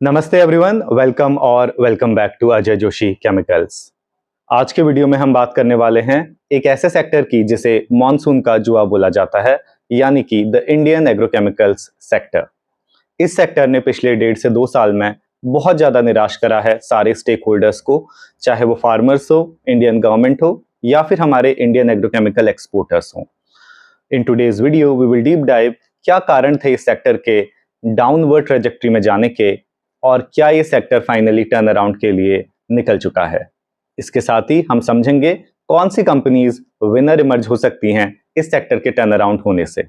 नमस्ते everyone, welcome और welcome back to Ajay Joshi chemicals. आज के वीडियो में हम बात करने वाले हैं एक ऐसे सेक्टर की जिसे मॉनसून का जुआ बोला जाता है, यानी कि द इंडियन एग्रोकेमिकल्स सेक्टर। इस सेक्टर ने पिछले 1.5 से 2 साल में बहुत ज्यादा निराश करा है सारे स्टेक होल्डर्स को, चाहे वो फार्मर्स हो, इंडियन गवर्नमेंट हो या फिर हमारे इंडियन एग्रोकेमिकल एक्सपोर्टर्स हो। In today's video we will deep dive क्या कारण थे इस सेक्टर के डाउनवर्ड ट्रेजेक्ट्री में जाने के, और क्या ये सेक्टर फाइनली टर्न अराउंड के लिए निकल चुका है। इसके साथ ही हम समझेंगे कौन सी कंपनीज विनर इमर्ज हो सकती हैं इस सेक्टर के टर्न अराउंड होने से।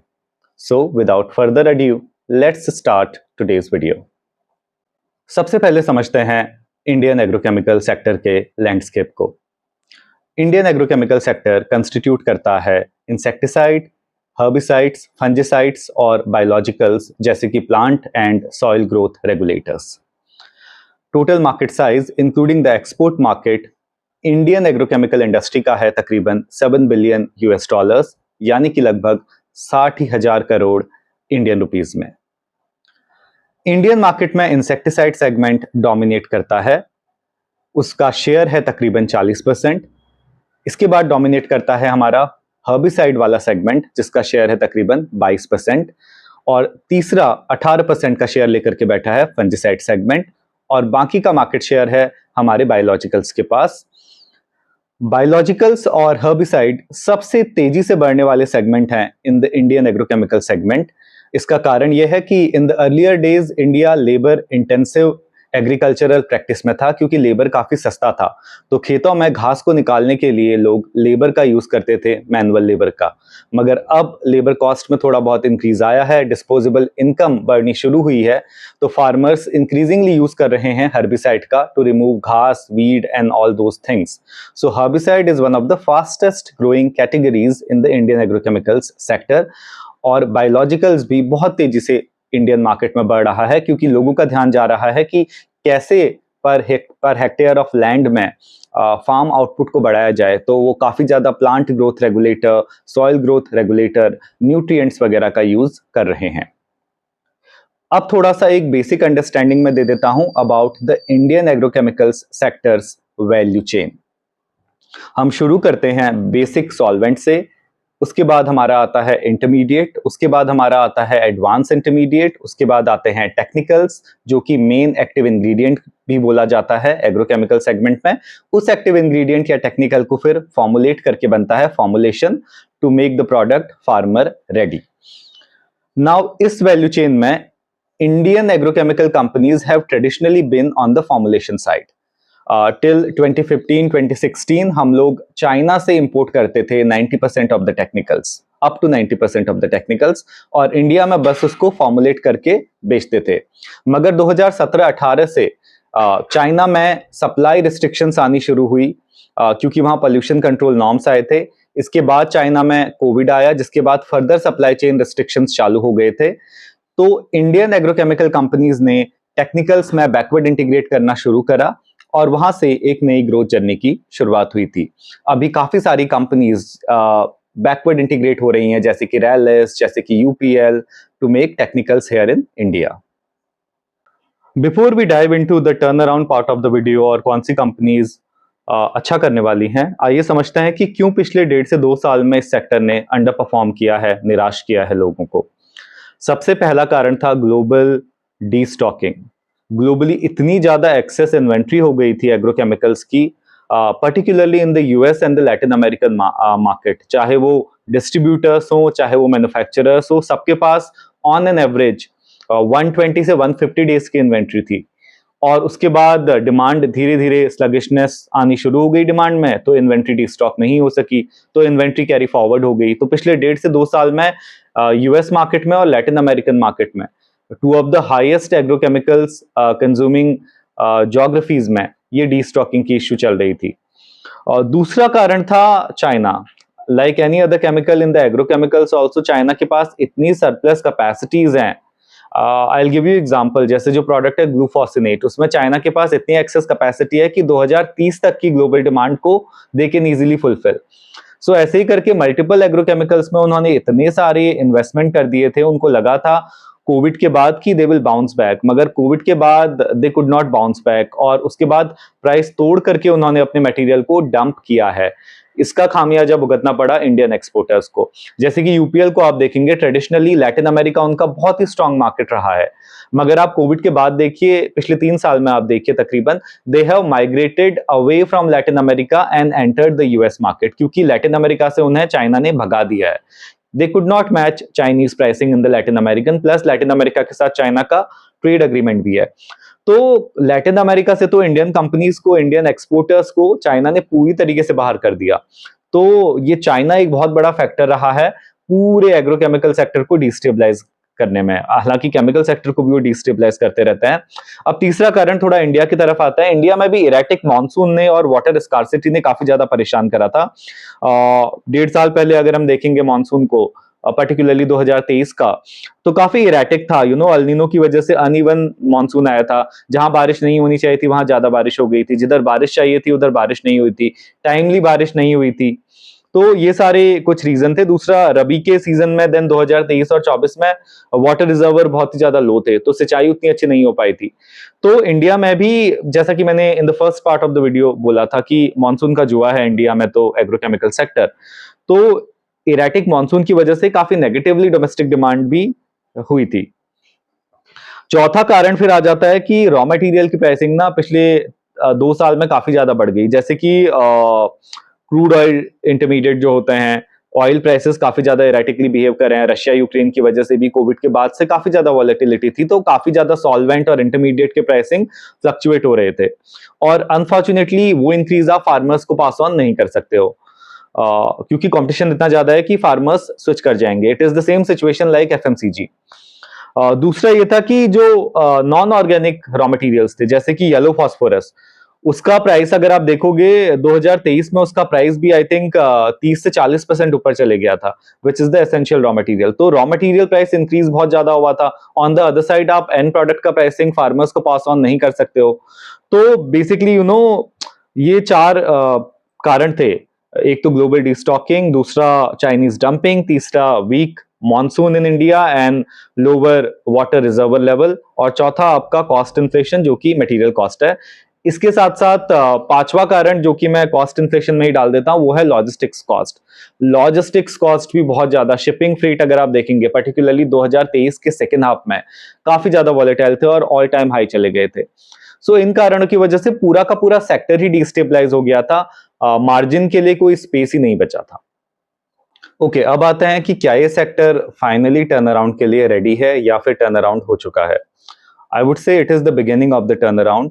So without further adieu, let's start today's video. सबसे पहले समझते हैं इंडियन एग्रोकेमिकल सेक्टर के लैंडस्केप को। इंडियन एग्रोकेमिकल सेक्टर कंस्टिट्यूट करता है इंसेक्टिसाइड, हर्बिसाइड्स, फंजिसाइड्स और बायोलॉजिकल्स जैसे कि plant and soil growth regulators. Total market size including the export market Indian agrochemical industry का है तकरीबन $7 बिलियन, यानी कि लगभग 60,000 करोड़ इंडियन रुपीस में। इंडियन मार्केट में इंसेक्टिसाइड सेगमेंट डोमिनेट करता है, उसका शेयर है तकरीबन 40%। इसके बाद डोमिनेट करता है हमारा हर्बिसाइड वाला सेगमेंट जिसका शेयर है तकरीबन 22%, और तीसरा 18% का शेयर लेकर के बैठा है फंजिसाइड सेगमेंट, और बाकी का मार्केट शेयर है हमारे बायोलॉजिकल्स के पास। बायोलॉजिकल्स और हर्बिसाइड सबसे तेजी से बढ़ने वाले सेगमेंट हैं in the Indian agrochemical segment. इसका कारण यह है कि in the earlier days India labour intensive agricultural practice में था, क्योंकि लेबर काफी सस्ता था। तो खेतों में घास को निकालने के लिए लोग लेबर का यूज करते थे, मैनुअल लेबर का। मगर अब लेबर कॉस्ट में थोड़ा बहुत इंक्रीज आया है, डिस्पोजेबल इनकम बढ़नी शुरू हुई है, तो फार्मर्स इंक्रीजिंगली यूज कर रहे हैं हर्बिसाइड का टू रिमूव घास, weed and all those things. So herbicide is one of the fastest growing categories in the Indian agrochemicals sector. और बायोलॉजिकल्स भी बहुत तेजी से इंडियन मार्केट में बढ़ रहा है, क्योंकि लोगों का ध्यान जा रहा है कि कैसे पर हेक्टेयर ऑफ लैंड में फार्म आउटपुट को बढ़ाया जाए। तो वो काफी ज्यादा plant growth regulator, soil growth regulator, nutrients वगैरह का यूज कर रहे हैं। अब थोड़ा सा एक बेसिक अंडरस्टैंडिंग में दे देता हूं about the Indian agrochemicals sectors value chain. हम शुरू करते हैं बेसिक सॉल्वेंट से, उसके बाद हमारा आता है इंटरमीडिएट, उसके बाद हमारा आता है एडवांस इंटरमीडिएट, उसके बाद आते हैं टेक्निकल्स जो कि मेन एक्टिव इंग्रेडिएंट भी बोला जाता है एग्रोकेमिकल सेगमेंट में। उस एक्टिव इंग्रेडिएंट या टेक्निकल को फिर फॉर्मुलेट करके बनता है formulation to make the product farmer ready. Now इस वैल्यू चेन में Indian agrochemical companies have traditionally been on the formulation side. Till 2015-2016 हम लोग चाइना से इंपोर्ट करते थे 90% of the technicals, up to 90% of the technicals, और India में बस उसको फॉर्मुलेट करके बेचते थे। मगर 2017-18 से चाइना में सप्लाई रिस्ट्रिक्शंस आनी शुरू हुई, क्योंकि वहां पोल्यूशन कंट्रोल नॉर्म्स आए थे। इसके बाद चाइना में कोविड आया, जिसके बाद फर्दर सप्लाई चेन रिस्ट्रिक्शंस चालू हो गए थे। तो इंडियन एग्रोकेमिकल कंपनीज ने टेक्निकल्स में बैकवर्ड इंटीग्रेट करना शुरू करा, और वहां से एक नई ग्रोथ जर्नी की शुरुआत हुई थी। अभी काफी सारी कंपनीज बैकवर्ड इंटीग्रेट हो रही हैं, जैसे कि रैलिस, जैसे कि UPL, to make technicals here in India. Before we dive into the turn around part of the video और कौन सी कंपनीज अच्छा करने वाली हैं, आइए समझते हैं कि क्यों पिछले 1.5 से 2 साल में इस सेक्टर ने अंडर परफॉर्म किया है, निराश किया है लोगों को। सबसे पहला कारण था ग्लोबल डीस्टॉकिंग। ग्लोबली इतनी ज्यादा एक्सेस इन्वेंट्री हो गई थी एग्रोकेमिकल्स की, particularly in the US and the Latin American market, चाहे वो डिस्ट्रीब्यूटर्स हो, चाहे वो मैन्युफैक्चरर्स हो, सबके पास ऑन एन एवरेज 120 से 150 डेज की इन्वेंट्री थी। और उसके बाद डिमांड धीरे धीरे स्लगिशनेस आनी शुरू हो गई डिमांड में, तो इन्वेंट्री डिस्टॉक नहीं हो सकी, तो इन्वेंट्री कैरी फॉरवर्ड हो गई। तो पिछले 1.5 से 2 साल में यूएस मार्केट में और लैटिन अमेरिकन मार्केट में, two of the highest agrochemicals consuming geographies में, ये डीस्टॉकिंग की इश्यू चल रही थी। और दूसरा कारण था China. Like any other chemical in the agrochemicals also, China के पास इतनी सरप्लस कैपेसिटीज हैं। I will give you example, जैसे जो प्रोडक्ट है ग्लूफोसिनेट, उसमें चाइना के पास इतनी एक्सेस कैपेसिटी है कि 2030 तक की ग्लोबल डिमांड को दे कैन इजीली फुलफिल। सो ऐसे ही करके मल्टीपल एग्रोकेमिकल्स में उन्होंने इतने सारे इन्वेस्टमेंट कर दिए थे, उनको लगा था कोविड के बाद कि दे विल बाउंस बैक, मगर कोविड के बाद they could not bounce back और उसके बाद प्राइस तोड़ करके उन्होंने अपने मटेरियल को डंप किया है। इसका खामियाजा भुगतना पड़ा इंडियन एक्सपोर्टर्स को। जैसे कि यूपीएल को आप देखेंगे, ट्रेडिशनली लैटिन अमेरिका उनका बहुत ही स्ट्रांग मार्केट रहा है, मगर आप कोविड के बाद देखिए, पिछले 3 साल में आप देखिए तकरीबन they have migrated away from Latin America and entered the US market, क्योंकि लैटिन अमेरिका से उन्हें चाइना ने भगा दिया है। They could not match Chinese pricing in the Latin American, plus Latin America के साथ चाइना का ट्रेड एग्रीमेंट भी है। तो लैटिन अमेरिका से तो इंडियन कंपनीज को, इंडियन एक्सपोर्टर्स को चाइना ने पूरी तरीके से बाहर कर दिया। तो ये चाइना एक बहुत बड़ा फैक्टर रहा है पूरे एग्रोकेमिकल सेक्टर को डिस्टेबलाइज करने में। हालांकि केमिकल सेक्टर को भी वो डिस्टेबलाइज करते रहते हैं। अब तीसरा कारण थोड़ा इंडिया की तरफ आता है। इंडिया में भी इरेटिक मानसून ने और वाटर स्कार्सिटी ने काफी ज्यादा परेशान करा था। 1.5 साल पहले अगर हम देखेंगे मानसून को, पर्टिकुलरली 2023 का, तो काफी इरेटिक था। अल नीनो की वजह से अनइवन मानसून आया था। जहां बारिश नहीं होनी चाहिए थी वहां ज्यादा बारिश हो गई थी, जिधर बारिश चाहिए थी उधर बारिश नहीं हुई थी, टाइमली बारिश नहीं हुई थी। तो ये सारे कुछ रीजन थे। दूसरा, रबी के सीजन में देन 2023 और 24 में वाटर रिजर्वर बहुत ही ज्यादा लो थे, तो सिंचाई उतनी अच्छी नहीं हो पाई थी। तो इंडिया में भी, जैसा कि मैंने in the first part of the video बोला था कि मानसून का जुआ है इंडिया में तो एग्रोकेमिकल सेक्टर। तो इरेटिक मानसून की वजह से काफी नेगेटिवली डोमेस्टिक डिमांड भी हुई थी। चौथा कारण फिर आ जाता है कि रॉ मटेरियल की प्राइसिंग ना पिछले 2 साल में काफी ज्यादा बढ़ गई। जैसे कि क्रूड ऑयल इंटरमीडिएट जो होते हैं, ऑयल प्राइसेस काफी ज्यादा इरेटिकली बिहेव कर रहे हैं। रशिया यूक्रेन की वजह से भी कोविड के बाद से काफी ज्यादा वॉलेटिलिटी थी, तो काफी ज्यादा सॉल्वेंट और इंटरमीडिएट के प्राइसिंग फ्लक्चुएट हो रहे थे। और अनफॉर्चुनेटली वो इंक्रीज आप फार्मर्स को पास ऑन नहीं कर सकते हो, क्योंकि कंपटीशन इतना ज्यादा है कि फार्मर्स स्विच कर जाएंगे। It is the same situation like FMCG. दूसरा ये था कि जो नॉन ऑर्गेनिक रॉ मटेरियल्स थे, जैसे कि येलो फास्फोरस, उसका प्राइस अगर आप देखोगे 2023 में उसका प्राइस भी आई थिंक 30 से 40% ऊपर चले गया था, which is the essential raw material. तो रॉ मटेरियल प्राइस इंक्रीज बहुत ज्यादा हुआ था। ऑन द अदर साइड आप एंड प्रोडक्ट का प्राइसिंग फार्मर्स को पास ऑन नहीं कर सकते हो। तो बेसिकली ये 4 कारण थे। एक तो ग्लोबल डिस्टॉकिंग, दूसरा चाइनीज डंपिंग, तीसरा weak monsoon in India and lower water reservoir level, और चौथा आपका कॉस्ट इन्फ्लेशन जो कि मटेरियल कॉस्ट है। इसके साथ साथ पांचवा कारण जो कि मैं कॉस्ट इन्फ्लेशन में ही डाल देता हूं वो है लॉजिस्टिक्स कॉस्ट। लॉजिस्टिक्स कॉस्ट भी बहुत ज्यादा, शिपिंग फ्रेट अगर आप देखेंगे पर्टिकुलरली 2023 के सेकेंड हाफ में काफी ज्यादा वॉलेटाइल थे और ऑल टाइम हाई चले गए थे। सो इन कारणों की वजह से पूरा का पूरा सेक्टर ही डिस्टेबलाइज हो गया था। मार्जिन के लिए कोई स्पेस ही नहीं बचा था। ओके, अब आते हैं कि क्या ये सेक्टर फाइनली टर्न अराउंड के लिए रेडी है या फिर टर्न अराउंड हो चुका है। I would say it is the beginning of the turn around.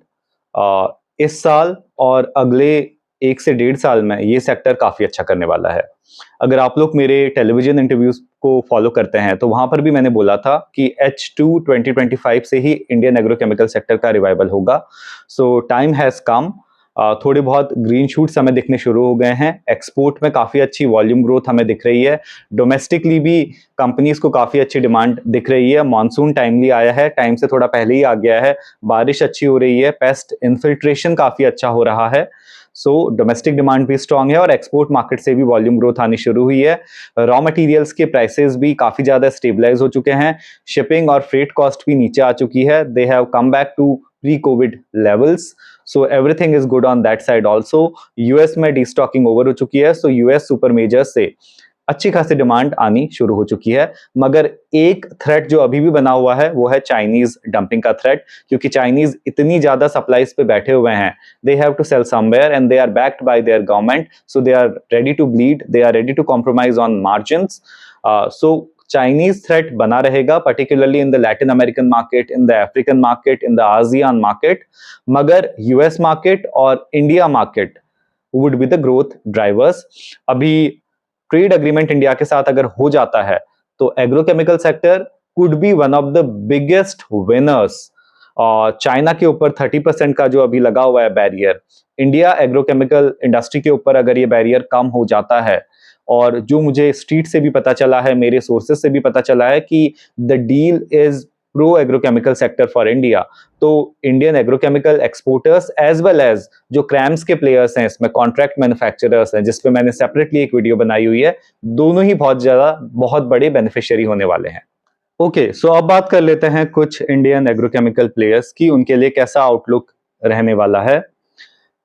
इस साल और अगले 1 से 1.5 साल में ये सेक्टर काफी अच्छा करने वाला है। अगर आप लोग मेरे टेलीविजन इंटरव्यूज को फॉलो करते हैं तो वहां पर भी मैंने बोला था कि H2 2025 से ही इंडियन एग्रोकेमिकल सेक्टर का रिवाइवल होगा। सो टाइम हैज कम। थोड़े बहुत ग्रीन शूट्स हमें दिखने शुरू हो गए हैं। एक्सपोर्ट में काफी अच्छी वॉल्यूम ग्रोथ हमें दिख रही है। डोमेस्टिकली भी कंपनीज को काफी अच्छी डिमांड दिख रही है। मॉनसून टाइमली आया है, टाइम से थोड़ा पहले ही आ गया है। बारिश अच्छी हो रही है, पेस्ट इन्फिल्ट्रेशन काफी अच्छा हो रहा है। सो डोमेस्टिक डिमांड भी स्ट्रांग है और एक्सपोर्ट मार्केट से भी वॉल्यूम ग्रोथ आनी शुरू हुई है। रॉ मटेरियल्स के प्राइसेस भी काफी ज्यादा स्टेबलाइज हो चुके हैं। शिपिंग और फ्रेट कॉस्ट भी नीचे आ चुकी है। They have come back to pre covid levels. So everything is good on that side also. US में डिस्टॉकिंग ओवर हो चुकी है, सो यूएस सुपर मेजर्स से अच्छी खासी डिमांड आनी शुरू हो चुकी है। मगर एक थ्रेट जो अभी भी बना हुआ है वो है चाइनीज डंपिंग का थ्रेट, क्योंकि चाइनीज इतनी ज्यादा सप्लाईज पे बैठे हुए हैं। They have to sell somewhere and they are backed by their government, so they are ready to bleed, they are ready to compromise on margins. So Chinese threat बना रहेगा, particularly in the Latin American market, in the African market, in the ASEAN market. मगर US market और India market would be the growth drivers. अभी trade agreement India के साथ अगर हो जाता है तो agrochemical sector could be one of the biggest winners. China के ऊपर 30% का जो अभी लगा हुआ है बैरियर, इंडिया एग्रोकेमिकल इंडस्ट्री के ऊपर अगर ये बैरियर कम हो जाता है, और जो मुझे स्ट्रीट से भी पता चला है, मेरे सोर्सेज से भी पता चला है कि the deal is pro agrochemical sector for India, तो Indian agrochemical exporters as well as जो क्रैम्स के प्लेयर्स हैं, इसमें कॉन्ट्रैक्ट मैन्युफैक्चरर्स हैं, जिसपे मैंने सेपरेटली एक वीडियो बनाई हुई है, दोनों ही बहुत बड़े बेनिफिशियरी होने वाले हैं। ओके, सो अब बात कर लेते हैं कुछ इंडियन एग्रोकेमिकल प्लेयर्स की, उनके लिए कैसा आउटलुक रहने वाला है।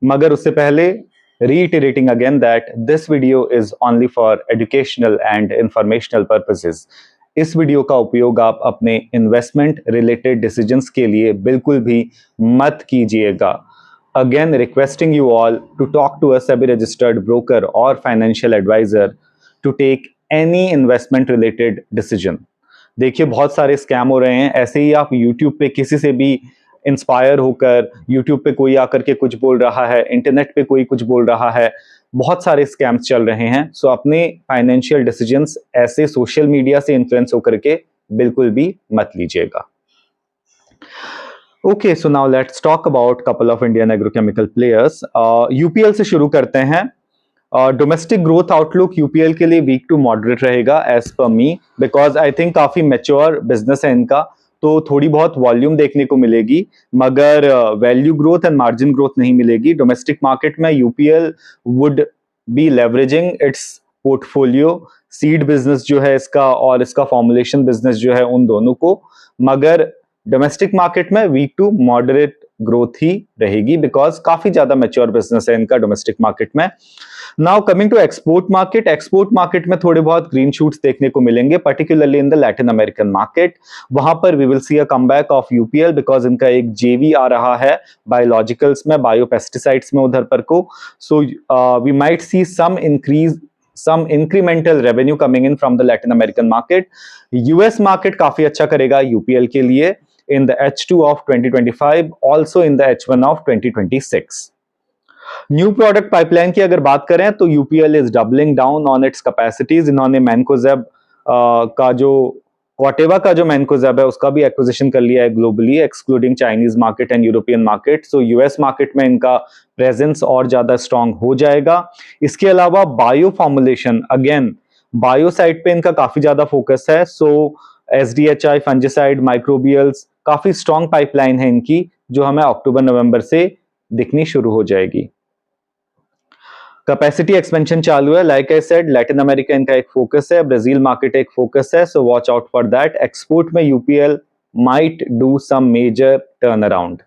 मगर उससे पहले reiterating again that this video is only for educational and informational purposes. इस वीडियो का उपयोग आप अपने इन्वेस्टमेंट रिलेटेड डिसीजंस के लिए बिल्कुल भी मत कीजिएगा। Again requesting you all to talk to a SEBI registered broker और financial advisor to take any investment related decision. देखिए बहुत सारे स्कैम हो रहे हैं, ऐसे ही आप यूट्यूब पे किसी से भी इंस्पायर होकर यूट्यूब पे कोई आकर के कुछ बोल रहा है, इंटरनेट पे कोई कुछ बोल रहा है, बहुत सारे स्कैम्स चल रहे हैं। सो अपने फाइनेंशियल डिसीजंस ऐसे सोशल मीडिया से इन्फ्लुएंस होकर के बिल्कुल भी मत लीजिएगा। Okay, so now let's talk about couple of Indian agrochemical players. UPL से शुरू करते हैं। डोमेस्टिक ग्रोथ आउटलुक यूपीएल के लिए वीक टू मॉडरेट रहेगा as per me, because I think काफी मैच्योर बिजनेस है इनका, तो थोड़ी बहुत वॉल्यूम देखने को मिलेगी मगर value growth and margin growth नहीं मिलेगी। डोमेस्टिक मार्केट में UPL would be leveraging it's portfolio, seed business जो है इसका और इसका फॉर्मुलेशन बिजनेस जो है, उन दोनों को। मगर डोमेस्टिक मार्केट में वीक टू मॉडरेट ग्रोथ ही रहेगी बिकॉज काफी ज्यादा मैच्योर बिजनेस है इनका डोमेस्टिक मार्केट में। Now coming to export market, export market में थोड़े बहुत ग्रीन शूट्स देखने को मिलेंगे, particularly in the Latin American market. वहां पर we will see a comeback of UPL because इनका एक जेवी आ रहा है बायोलॉजिकल्स में, बायोपेस्टिसाइड्स में उधर पर को। So we might see some incremental revenue coming in from the Latin American market. US market काफी अच्छा करेगा यूपीएल के लिए in the H2 of 2025, also in the H1 of 2026. New product pipeline की अगर बात करें तो UPL is doubling down on it's capacities. इन्होंने मैनकोजेब का जो क्वाटेवा का जो मैनकोजेब है उसका भी एक्विजिशन कर लिया है globally, excluding Chinese market and European market. So US market में इनका प्रेजेंस और ज्यादा स्ट्रांग हो जाएगा। इसके अलावा bio formulation, again bio side पे इनका काफी ज्यादा फोकस है। सो एसडीएचआई, फंजिसाइड, माइक्रोबियल्स, काफी स्ट्रांग पाइपलाइन है इनकी जो हमें अक्टूबर नवंबर से दिखनी शुरू हो जाएगी। कैपेसिटी एक्सपेंशन चालू है, like I said Latin America इनका एक फोकस है, ब्राजील मार्केट एक फोकस है, so watch out for that. Export में UPL might do some major turn around.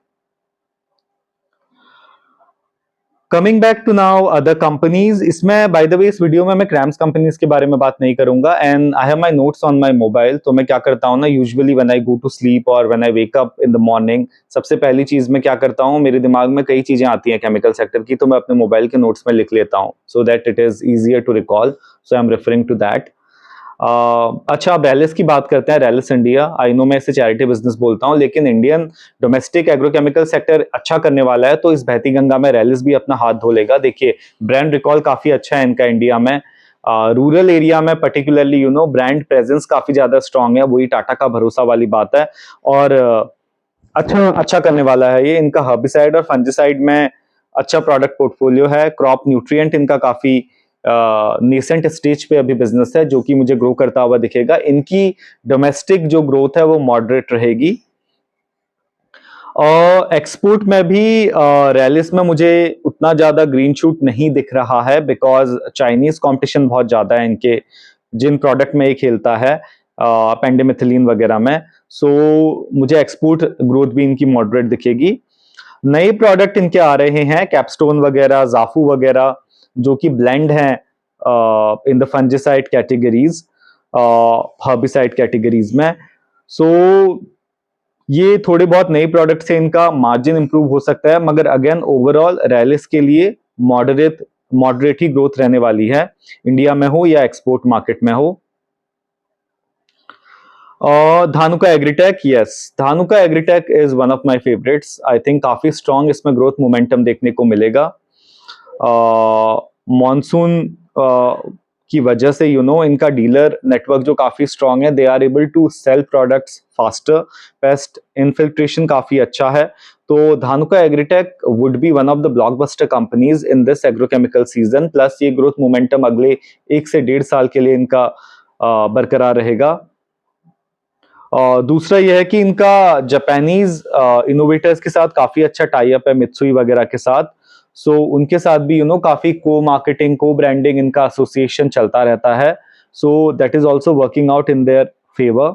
Coming back to now other companies, इसमें बाय द वे इस video में मैं क्रैम्स कंपनीज के बारे में बात नहीं करूंगा and I have my notes on my mobile. तो मैं क्या करता हूं ना, usually when I go to sleep और when I wake up in the morning, सबसे पहली चीज मैं क्या करता हूं, मेरे दिमाग में कई चीजें आती हैं केमिकल सेक्टर की, तो मैं अपने मोबाइल के नोट्स में लिख लेता हूं so that it is easier to recall. So I am referring to that. अच्छा, अब रैलिस की बात करते हैं। रैलिस इंडिया, आई नो मैं इसे चैरिटी बिजनेस बोलता हूं लेकिन इंडियन डोमेस्टिक एग्रोकेमिकल सेक्टर अच्छा करने वाला है, तो इस बहती गंगा में रैलिस भी अपना हाथ धो लेगा। देखिए ब्रांड रिकॉल काफी अच्छा है इनका इंडिया में, रूरल एरिया में पर्टिकुलरली ब्रांड प्रेजेंस काफी ज्यादा स्ट्रांग है, वही टाटा का भरोसा वाली बात है। और अच्छा करने वाला है ये। इनका हर्बिसाइड और फंजिसाइड में अच्छा प्रोडक्ट पोर्टफोलियो है। क्रॉप न्यूट्रिएंट इनका काफी नेसेंट स्टेज पे अभी बिजनेस है जो कि मुझे ग्रो करता हुआ दिखेगा। इनकी डोमेस्टिक जो ग्रोथ है वो मॉडरेट रहेगी। और एक्सपोर्ट में भी रैलिस में मुझे उतना ज्यादा ग्रीन शूट नहीं दिख रहा है बिकॉज चाइनीज कंपटीशन बहुत ज्यादा है इनके जिन प्रोडक्ट में ये खेलता है, पेंडिमेथिलीन वगैरह में। सो मुझे एक्सपोर्ट ग्रोथ भी इनकी मॉडरेट दिखेगी। नए प्रोडक्ट इनके आ रहे हैं, कैपस्टोन वगैरह, जाफू वगैरह, जो कि ब्लेंड हैं in the fungicide categories, herbicide categories में। सो ये थोड़े बहुत नए प्रोडक्ट से इनका मार्जिन इंप्रूव हो सकता है, मगर अगेन ओवरऑल रैलिस के लिए मॉडरेट ही ग्रोथ रहने वाली है, इंडिया में हो या एक्सपोर्ट मार्केट में हो। Dhanuka agritech, yes, Dhanuka agritech is one of my favourites. I think काफी स्ट्रांग इसमें ग्रोथ मोमेंटम देखने को मिलेगा। मॉनसून की वजह से इनका डीलर नेटवर्क जो काफी स्ट्रांग है, they are able to sell products faster, pest infiltration काफी अच्छा है। तो Dhanuka agritech would be one of the blockbuster companies in this agrochemical season. Plus ये ग्रोथ मोमेंटम अगले 1 से 1.5 साल के लिए इनका बरकरार रहेगा। दूसरा यह है कि इनका जापानीज इनोवेटर्स के साथ काफी अच्छा टाई अप है, मित्सुई वगैरह के साथ। सो उनके साथ भी काफी को मार्केटिंग, को ब्रांडिंग, इनका एसोसिएशन चलता रहता है। So that is also working out in their favour.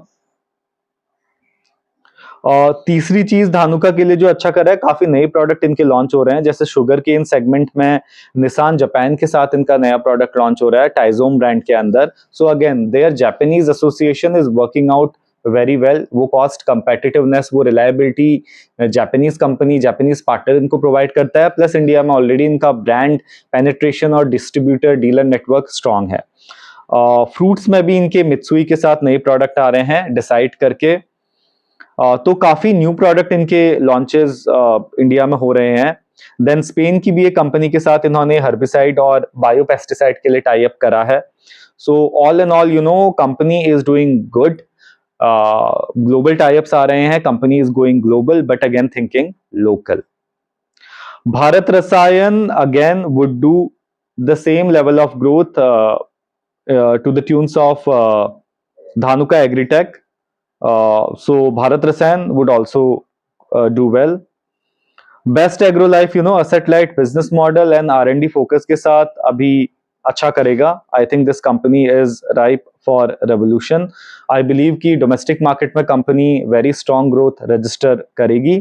और तीसरी चीज धानुका के लिए जो अच्छा कर रहा है, काफी नए प्रोडक्ट इनके लॉन्च हो रहे हैं, जैसे शुगर केन सेगमेंट में निसान जापान के साथ इनका नया प्रोडक्ट लॉन्च हो रहा है टाइजोम ब्रांड के अंदर। So again there Japanese association is working out very well. वो कॉस्ट कंपेटिटिवनेस, वो reliability Japanese company, Japanese partner इनको प्रोवाइड करता है, प्लस इंडिया में ऑलरेडी इनका ब्रांड पेनिट्रेशन और डिस्ट्रीब्यूटर डीलर नेटवर्क स्ट्रांग है। फ्रूट्स में भी इनके मित्सुई के साथ नए प्रोडक्ट आ रहे हैं डिसाइड करके। तो काफी न्यू प्रोडक्ट इनके लॉन्चेस इंडिया में हो रहे हैं। देन स्पेन की भी एक कंपनी के साथ इन्होंने हर्बिसाइड और बायोपेस्टिसाइड के लिए टाई अप करा है। So all in all you know company is doing good. Global tie ups आ रहे हैं, company is going global but again thinking local. Bharat Rasayan again would do the same level of growth to the tunes of Dhanuka Agritech. So Bharat Rasayan would also do well. Best Agro Life, you know, asset light business model and R&D focus के साथ अभी अच्छा करेगा. I think this company is ripe for revolution. I believe कि domestic market में company very strong growth register करेगी.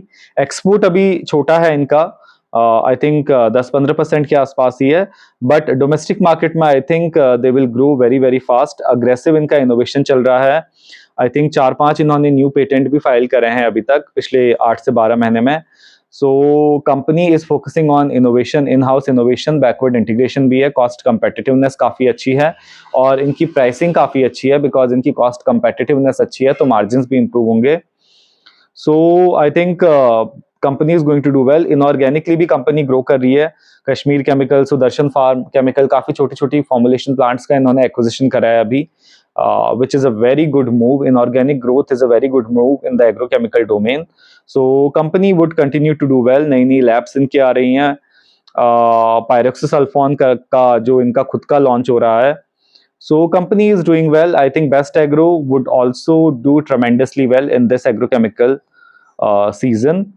Export अभी छोटा है इनका, I think 10-15% के आसपास ही है, but domestic market में I think they will grow very very fast. Aggressive इनका innovation चल रहा है. आई थिंक 4-5 इन्होंने न्यू पेटेंट भी फाइल करे हैं अभी तक पिछले 8 से 12 महीने में. So company is focusing on innovation, in house innovation, backward integration भी है, कॉस्ट कंपेटिटिवनेस काफी अच्छी है और इनकी प्राइसिंग काफी अच्छी है बिकॉज इनकी कॉस्ट कंपेटिटिवनेस अच्छी है तो मार्जिन भी इंप्रूव होंगे. So I think company is going to do well. Inorganically भी कंपनी ग्रो कर रही है. Kashmir chemical, Sudarshan farm chemical, काफी छोटी छोटी फॉर्मुलेशन प्लांट्स का इन्होंने एक्विजिशन कराया अभी, which is a very good move. Inorganic growth is a very good move in the agrochemical domain. So company would continue to do well. नई नई labs इनकी आ रही हैं. Pyroxasulfone का जो इनका खुद का लॉन्च हो रहा है. So company is doing well. I think Best Agro would also do tremendously well in this agrochemical season.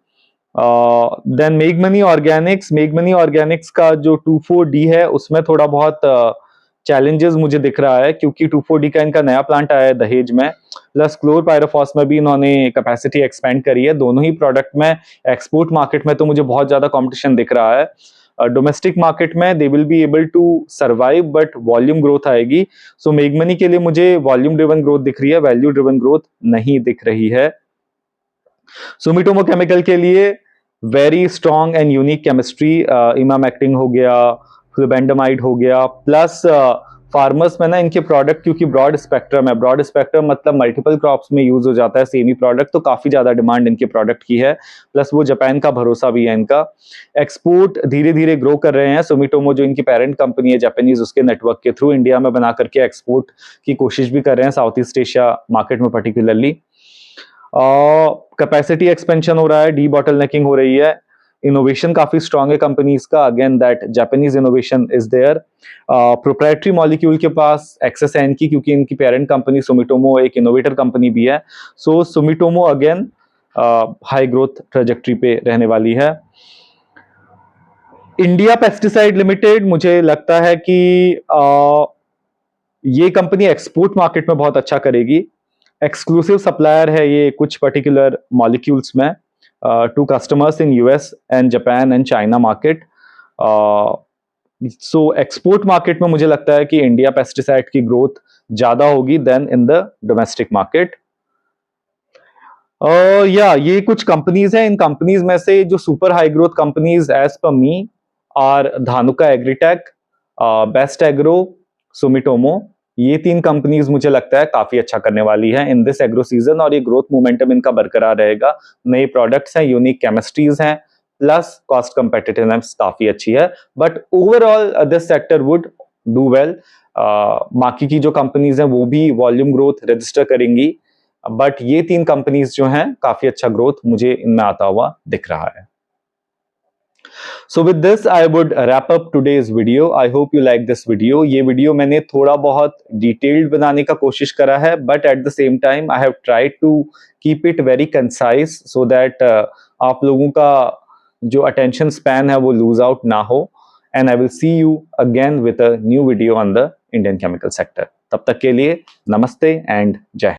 Then Make Money Organics. Make Money Organics का जो 24D है उसमें थोड़ा बहुत चैलेंजेस मुझे दिख रहा है क्योंकि 24D का इनका नया प्लांट आया है दहेज में, प्लस क्लोरपाइरोफॉस में भी इन्होंने कैपेसिटी एक्सपेंड करी है. दोनों ही प्रोडक्ट में एक्सपोर्ट मार्केट में तो मुझे बहुत ज्यादा कंपटीशन दिख रहा है. डोमेस्टिक मार्केट में they will be able to survive but volume growth आएगी. सो मेक मनी के लिए मुझे वॉल्यूम ड्रिवन ग्रोथ दिख रही है, वैल्यू ड्रिवन ग्रोथ नहीं दिख रही है. सुमिटोमो केमिकल के लिए very strong and unique chemistry, emamectin हो गया, फ्लुबेंडामाइड हो गया, प्लस फार्मर्स में ना इनके प्रोडक्ट क्योंकि ब्रॉड स्पेक्ट्रम है, ब्रॉड स्पेक्ट्रम मतलब मल्टीपल क्रॉप्स में यूज हो जाता है सेम ही प्रोडक्ट, तो काफी ज्यादा डिमांड इनके प्रोडक्ट की है. प्लस वो जापान का भरोसा भी है इनका. एक्सपोर्ट धीरे धीरे ग्रो कर रहे हैं. सुमिटोमो जो इनकी पेरेंट कंपनी है जापानीज, उसके नेटवर्क के थ्रू इंडिया में बना करके एक्सपोर्ट की कोशिश भी कर रहे हैं साउथ ईस्ट एशिया मार्केट में पर्टिकुलरली. कैपेसिटी एक्सपेंशन हो रहा है, डी बॉटलनेकिंग हो रही है. इनोवेशन काफी स्ट्रांग है कंपनीज का, again that Japanese innovation is there. Proprietary molecule के पास एक्सेस है इनकी क्योंकि इनकी पेरेंट कंपनी सुमिटोमो एक इनोवेटर कंपनी भी है. So Sumitomo again high growth trajectory पे रहने वाली है. इंडिया पेस्टिसाइड लिमिटेड मुझे लगता है कि ये कंपनी एक्सपोर्ट मार्केट में बहुत अच्छा करेगी. एक्सक्लूसिव सप्लायर है ये कुछ पर्टिकुलर मॉलिक्यूल्स में to customers in US and Japan and China market. So export market में मुझे लगता है कि इंडिया पेस्टिसाइड की ग्रोथ ज्यादा होगी than in the domestic market. ये कुछ कंपनीज हैं. इन कंपनीज में से जो super high growth companies as per me are Dhanuka agritech, best agro, Sumitomo. ये 3 कंपनीज मुझे लगता है काफी अच्छा करने वाली है इन दिस एग्रो सीजन और ये ग्रोथ मोमेंटम इनका बरकरार रहेगा. नए प्रोडक्ट्स हैं, यूनिक केमिस्ट्रीज हैं, प्लस कॉस्ट कंपेटिटिवनेस काफी अच्छी है. But overall this sector would do well. बाकी की जो कंपनीज हैं वो भी वॉल्यूम ग्रोथ रजिस्टर करेंगी, बट ये 3 कंपनीज जो हैं काफी अच्छा ग्रोथ मुझे इनमें आता हुआ दिख रहा है. So with this I would wrap up today's video. I hope you like this video. ये वीडियो मैंने थोड़ा बहुत डिटेल्ड बनाने का कोशिश करा है, but at the same time I have tried to keep it very concise so that आप लोगों का जो attention span है वो lose out ना हो. And I will see you again with a new video on the Indian chemical sector. तब तक के लिए नमस्ते and जय.